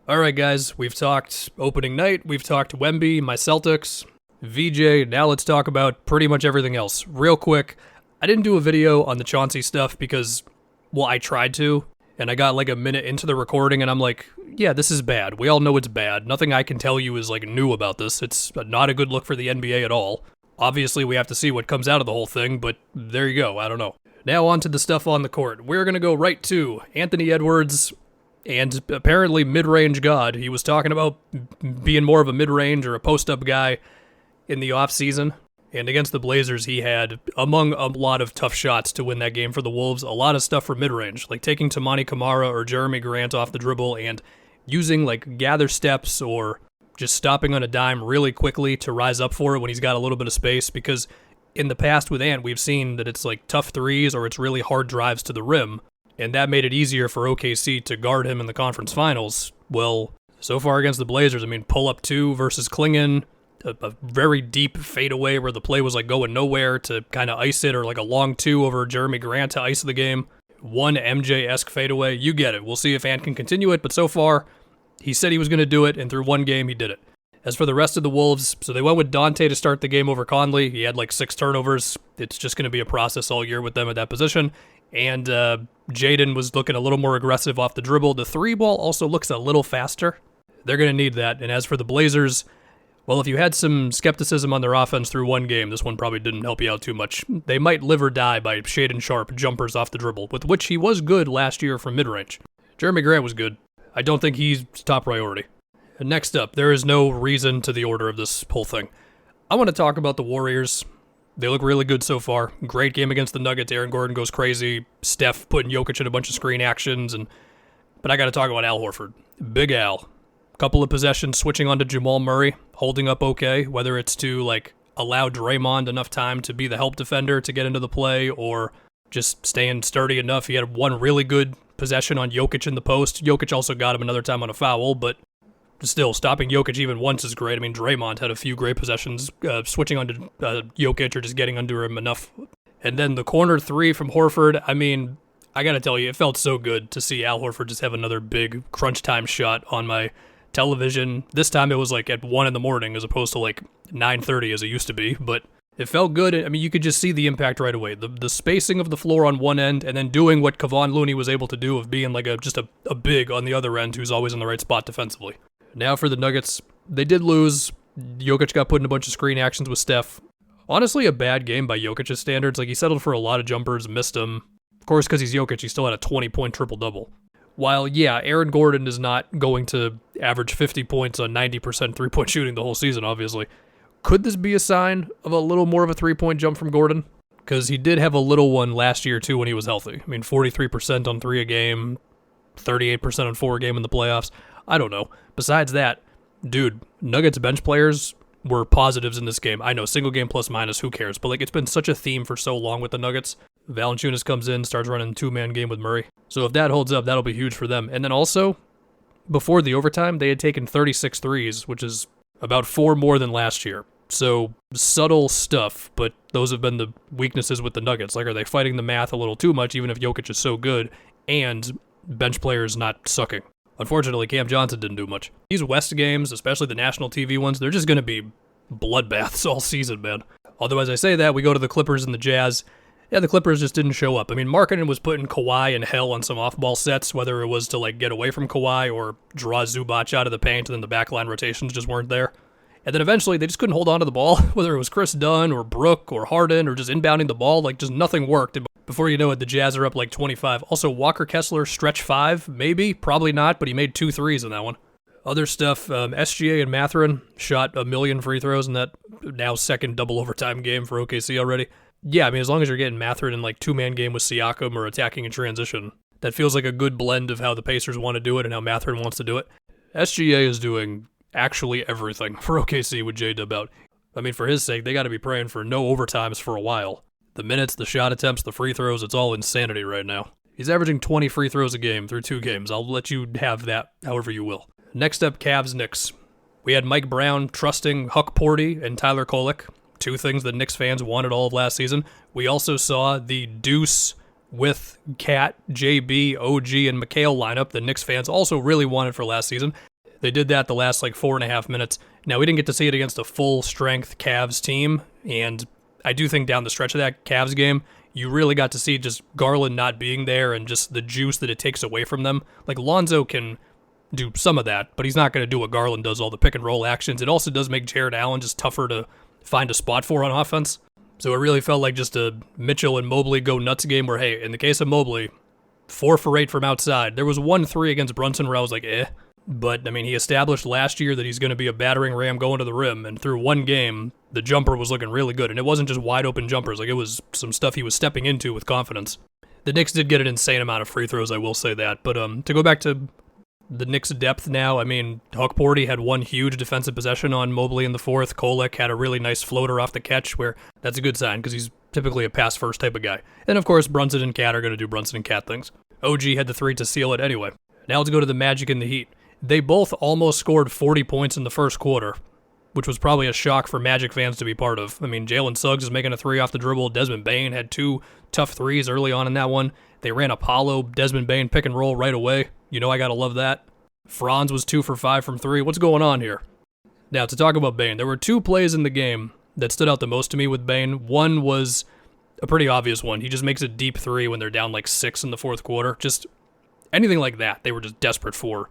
Alright guys, we've talked opening night, we've talked Wemby, my Celtics, VJ, now let's talk about pretty much everything else. Real quick, I didn't do a video on the Chauncey stuff because, well, I tried to, and I got like a minute into the recording and I'm like, yeah, this is bad. We all know it's bad. Nothing I can tell you is like new about this. It's not a good look for the NBA at all. Obviously, we have to see what comes out of the whole thing, but there you go, I don't know. Now on to the stuff on the court. We're going to go right to Anthony Edwards and apparently mid-range god. He was talking about being more of a mid-range or a post-up guy in the offseason. And against the Blazers, he had, among a lot of tough shots to win that game for the Wolves, a lot of stuff for mid-range, like taking Tamani Kamara or Jeremy Grant off the dribble and using like gather steps or just stopping on a dime really quickly to rise up for it when he's got a little bit of space, because in the past with Ant, we've seen that it's like tough threes or it's really hard drives to the rim, and that made it easier for OKC to guard him in the conference finals. Well, so far against the Blazers, I mean, pull up 2 versus Klingon, a very deep fadeaway where the play was like going nowhere to kind of ice it, or like a long 2 over Jeremy Grant to ice the game. 1 MJ-esque fadeaway, you get it. We'll see if Ant can continue it, but so far, he said he was going to do it, and through one game, he did it. As for the rest of the Wolves, so they went with Dante to start the game over Conley. He had like 6 turnovers. It's just going to be a process all year with them at that position. And Jaden was looking a little more aggressive off the dribble. The 3-ball also looks a little faster. They're going to need that. And as for the Blazers, well, if you had some skepticism on their offense through one game, this one probably didn't help you out too much. They might live or die by Shaedon Sharpe jumpers off the dribble, with which he was good last year from mid-range. Jeremy Grant was good. I don't think he's top priority. Next up, there is no reason to the order of this whole thing. I want to talk about the Warriors. They look really good so far. Great game against the Nuggets. Aaron Gordon goes crazy. Steph putting Jokic in a bunch of screen actions. But I got to talk about Al Horford. Big Al. Couple of possessions switching onto Jamal Murray, holding up okay, whether it's to like allow Draymond enough time to be the help defender to get into the play, or just staying sturdy enough. He had one really good possession on Jokic in the post. Jokic also got him another time on a foul, but still, stopping Jokic even once is great. I mean, Draymond had a few great possessions, switching onto Jokic or just getting under him enough. And then the corner 3 from Horford, I mean, I gotta tell you, it felt so good to see Al Horford just have another big crunch time shot on my television. This time it was like at 1 in the morning as opposed to like 9:30 as it used to be, but it felt good. I mean, you could just see the impact right away. The spacing of the floor on one end, and then doing what Kevon Looney was able to do of being like just a big on the other end who's always in the right spot defensively. Now for the Nuggets, they did lose. Jokic got put in a bunch of screen actions with Steph. Honestly, a bad game by Jokic's standards. Like, he settled for a lot of jumpers, missed them. Of course, because he's Jokic, he still had a 20-point triple-double. While, yeah, Aaron Gordon is not going to average 50 points on 90% three-point shooting the whole season, obviously. Could this be a sign of a little more of a three-point jump from Gordon? Because he did have a little one last year, too, when he was healthy. I mean, 43% on 3 a game, 38% on 4 a game in the playoffs. I don't know. Besides that, dude, Nuggets bench players were positives in this game. I know, single game plus minus, who cares? But like, it's been such a theme for so long with the Nuggets. Valanciunas comes in, starts running 2-man game with Murray. So if that holds up, that'll be huge for them. And then also, before the overtime, they had taken 36 threes, which is about 4 more than last year. So subtle stuff, but those have been the weaknesses with the Nuggets. Like, are they fighting the math a little too much, even if Jokic is so good, and bench players not sucking? Unfortunately, Cam Johnson didn't do much. These West games, especially the national TV ones, they're just going to be bloodbaths all season, man. Although, as I say that, we go to the Clippers and the Jazz. Yeah, the Clippers just didn't show up. I mean, Markkanen was putting Kawhi in hell on some off-ball sets, whether it was to like get away from Kawhi or draw Zubac out of the paint, and then the backline rotations just weren't there. And then eventually, they just couldn't hold on to the ball, whether it was Chris Dunn or Brook or Harden or just inbounding the ball. Like, just nothing worked. And before you know it, the Jazz are up like 25. Also, Walker Kessler, stretch 5, maybe, probably not, but he made 2 threes in that one. Other stuff, SGA and Mathurin shot 1 million free throws in that now second double overtime game for OKC already. Yeah, I mean, as long as you're getting Mathurin in like 2-man game with Siakam or attacking in transition, that feels like a good blend of how the Pacers want to do it and how Mathurin wants to do it. SGA is doing actually everything for OKC with J-Dub out. I mean, for his sake, they got to be praying for no overtimes for a while. The minutes, the shot attempts, the free throws, it's all insanity right now. He's averaging 20 free throws a game through 2 games. I'll let you have that however you will. Next up, Cavs Knicks. We had Mike Brown trusting Huck Porty and Tyler Kolek, 2 things that Knicks fans wanted all of last season. We also saw the Deuce with Cat, JB, OG, and McHale lineup that Knicks fans also really wanted for last season. They did that the last like 4.5 minutes. Now, we didn't get to see it against a full-strength Cavs team, and I do think down the stretch of that Cavs game, you really got to see just Garland not being there and just the juice that it takes away from them. Like, Lonzo can do some of that, but he's not going to do what Garland does, all the pick-and-roll actions. It also does make Jared Allen just tougher to find a spot for on offense. So it really felt like just a Mitchell and Mobley go nuts game where, hey, in the case of Mobley, 4 for 8 from outside. There was 1 3 against Brunson where I was like, But, I mean, he established last year that he's going to be a battering ram going to the rim, and through one game, the jumper was looking really good, and it wasn't just wide-open jumpers. Like, it was some stuff he was stepping into with confidence. The Knicks did get an insane amount of free throws, I will say that. But to go back to the Knicks' depth now, I mean, Hawkporty had one huge defensive possession on Mobley in the fourth. Kolek had a really nice floater off the catch, where that's a good sign, because he's typically a pass-first type of guy. And, of course, Brunson and Cat are going to do Brunson and Cat things. OG had the 3 to seal it anyway. Now let's go to the Magic and the Heat. They both almost scored 40 points in the first quarter, which was probably a shock for Magic fans to be part of. I mean, Jalen Suggs is making a 3 off the dribble. Desmond Bane had 2 tough threes early on in that one. They ran Apollo, Desmond Bane pick and roll right away. You know I gotta love that. Franz was 2 for 5 from 3. What's going on here? Now, to talk about Bane, there were 2 plays in the game that stood out the most to me with Bane. One was a pretty obvious one. He just makes a deep 3 when they're down like 6 in the fourth quarter. Just anything like that, they were just desperate for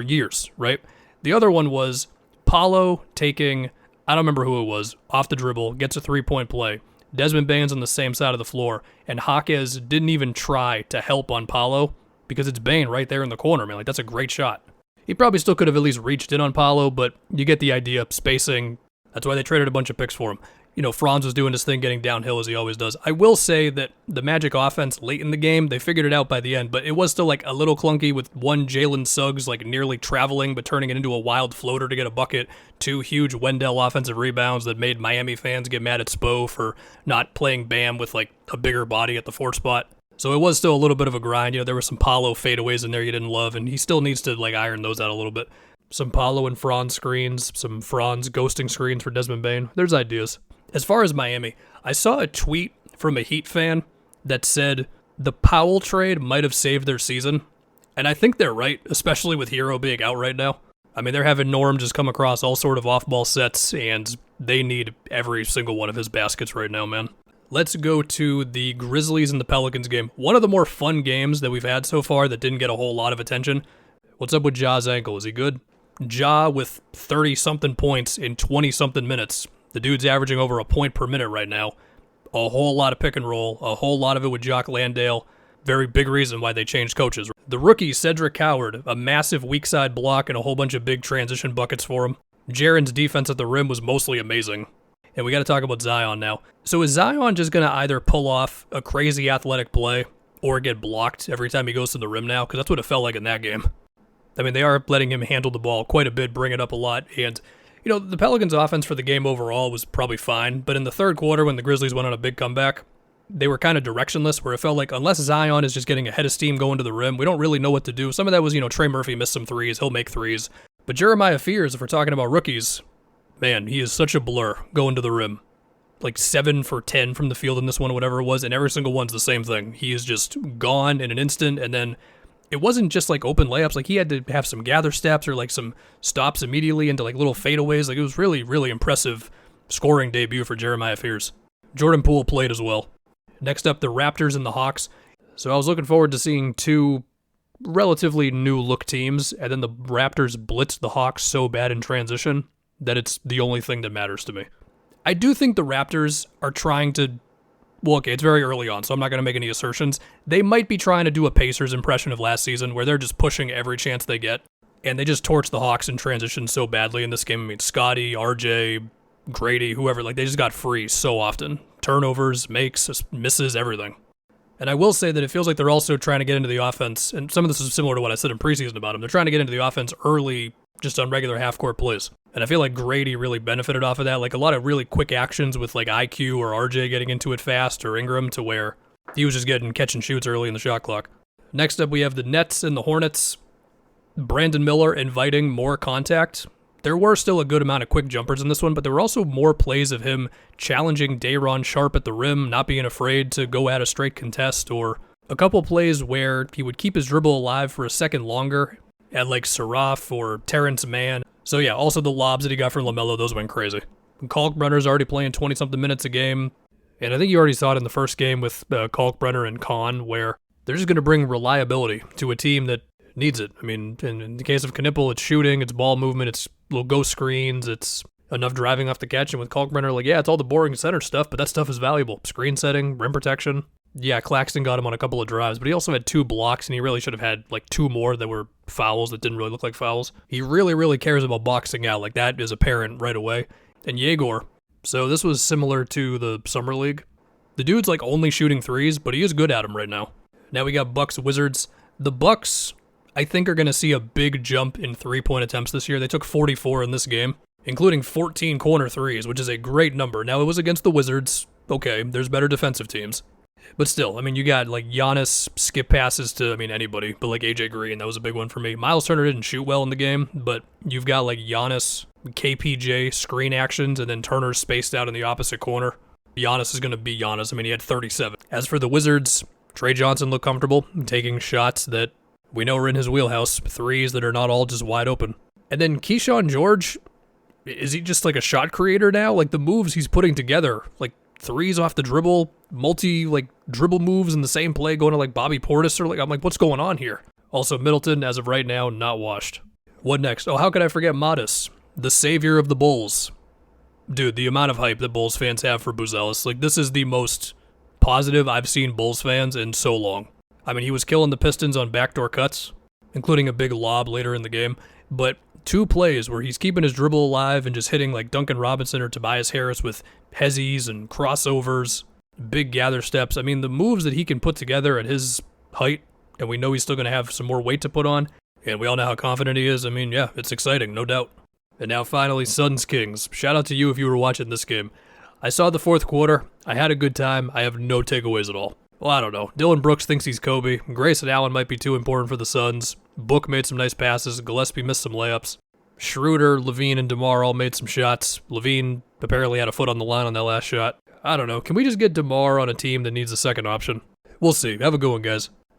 years, right? The other one was Paulo taking, I don't remember who it was, off the dribble, gets a 3-point play. Desmond Bane's on the same side of the floor, and Jaquez didn't even try to help on Paulo because it's Bane right there in the corner, man. Like, that's a great shot. He probably still could have at least reached in on Paulo, but you get the idea, spacing. That's why they traded a bunch of picks for him. You know, Franz was doing his thing getting downhill as he always does. I will say that the Magic offense late in the game, they figured it out by the end, but it was still like a little clunky with one Jalen Suggs like nearly traveling but turning it into a wild floater to get a bucket, 2 huge Wendell offensive rebounds that made Miami fans get mad at Spo for not playing Bam with like a bigger body at the 4 spot. So it was still a little bit of a grind. You know, there were some Paulo fadeaways in there you didn't love, and he still needs to like iron those out a little bit. Some Paulo and Franz screens, some Franz ghosting screens for Desmond Bane. There's ideas. As far as Miami, I saw a tweet from a Heat fan that said the Powell trade might have saved their season, and I think they're right, especially with Hero being out right now. I mean, they're having Norm just come across all sort of off-ball sets, and they need every single one of his baskets right now, man. Let's go to the Grizzlies and the Pelicans game. One of the more fun games that we've had so far that didn't get a whole lot of attention. What's up with Ja's ankle? Is he good? Ja with 30-something points in 20-something minutes. The dude's averaging over a point per minute right now. A whole lot of pick and roll, a whole lot of it with Jock Landale. Very big reason why they changed coaches. The rookie, Cedric Howard, a massive weak side block and a whole bunch of big transition buckets for him. Jaren's defense at the rim was mostly amazing. And we got to talk about Zion now. So is Zion just going to either pull off a crazy athletic play or get blocked every time he goes to the rim now? Because that's what it felt like in that game. I mean, they are letting him handle the ball quite a bit, bring it up a lot, and you know, the Pelicans' offense for the game overall was probably fine, but in the third quarter when the Grizzlies went on a big comeback, they were kind of directionless, where it felt like unless Zion is just getting a head of steam going to the rim, we don't really know what to do. Some of that was, you know, Trey Murphy missed some threes, he'll make threes. But Jeremiah Fears, if we're talking about rookies, man, he is such a blur going to the rim. Like 7 for 10 from the field in this one, whatever it was, and every single one's the same thing. He is just gone in an instant, and then it wasn't just like open layups, like he had to have some gather steps or like some stops immediately into like little fadeaways. Like it was really, really impressive scoring debut for Jeremiah Fears. Jordan Poole played as well. Next up, the Raptors and the Hawks. So I was looking forward to seeing 2 relatively new look teams, and then the Raptors blitzed the Hawks so bad in transition that it's the only thing that matters to me. I do think the Raptors are trying to, well, okay, it's very early on, so I'm not going to make any assertions. They might be trying to do a Pacers impression of last season where they're just pushing every chance they get, and they just torched the Hawks in transition so badly in this game. I mean, Scotty, RJ, Grady, whoever, like they just got free so often. Turnovers, makes, misses, everything. And I will say that it feels like they're also trying to get into the offense, and some of this is similar to what I said in preseason about them. They're trying to get into the offense early, just on regular half-court plays. And I feel like Grady really benefited off of that. Like a lot of really quick actions with like IQ or RJ getting into it fast or Ingram to where he was just getting catch and shoots early in the shot clock. Next up, we have the Nets and the Hornets. Brandon Miller inviting more contact. There were still a good amount of quick jumpers in this one, but there were also more plays of him challenging Day'Ron Sharpe at the rim, not being afraid to go at a straight contest, or a couple plays where he would keep his dribble alive for a second longer at like Seraph or Terrence Mann. So yeah, also the lobs that he got from LaMelo, those went crazy. Kalkbrenner's already playing 20-something minutes a game. And I think you already saw it in the first game with Kalkbrenner and Kahn, where they're just going to bring reliability to a team that needs it. I mean, in the case of Knipple, it's shooting, it's ball movement, it's little go screens, it's enough driving off the catch. And with Kalkbrenner, like, yeah, it's all the boring center stuff, but that stuff is valuable. Screen setting, rim protection. Yeah, Claxton got him on a couple of drives, but he also had 2 blocks, and he really should have had like 2 more that were fouls that didn't really look like fouls. He really, really cares about boxing out. Like, that is apparent right away. And Yegor. So this was similar to the Summer League. The dude's like only shooting threes, but he is good at them right now. Now we got Bucks Wizards. The Bucks, I think, are going to see a big jump in 3-point attempts this year. They took 44 in this game, including 14 corner threes, which is a great number. Now it was against the Wizards. Okay, there's better defensive teams. But still, I mean, you got like Giannis skip passes to, I mean, anybody, but like AJ Green, that was a big one for me. Miles Turner didn't shoot well in the game, but you've got like Giannis, KPJ screen actions, and then Turner spaced out in the opposite corner. Giannis is going to be Giannis. I mean, he had 37. As for the Wizards, Trey Johnson looked comfortable taking shots that we know are in his wheelhouse, threes that are not all just wide open. And then Keyshawn George, is he just like a shot creator now? Like the moves he's putting together, like threes off the dribble, like dribble moves in the same play going to like Bobby Portis, or like, I'm like, what's going on here? Also, Middleton, as of right now, not washed. What next? Oh, how could I forget Modest, the savior of the Bulls? Dude, the amount of hype that Bulls fans have for Buzelis, like, this is the most positive I've seen Bulls fans in so long. I mean, he was killing the Pistons on backdoor cuts, including a big lob later in the game, but 2 plays where he's keeping his dribble alive and just hitting like Duncan Robinson or Tobias Harris with hezzies and crossovers, big gather steps. I mean, the moves that he can put together at his height, and we know he's still going to have some more weight to put on, and we all know how confident he is. I mean, yeah, it's exciting, no doubt. And now finally, Suns Kings. Shout out to you if you were watching this game. I saw the 4th quarter. I had a good time. I have no takeaways at all. Well, I don't know. Dylan Brooks thinks he's Kobe. Grayson Allen might be too important for the Suns. Book made some nice passes. Gillespie missed some layups. Schroeder, Levine, and DeMar all made some shots. Levine apparently had a foot on the line on that last shot. I don't know. Can we just get DeMar on a team that needs a second option? We'll see. Have a good one, guys.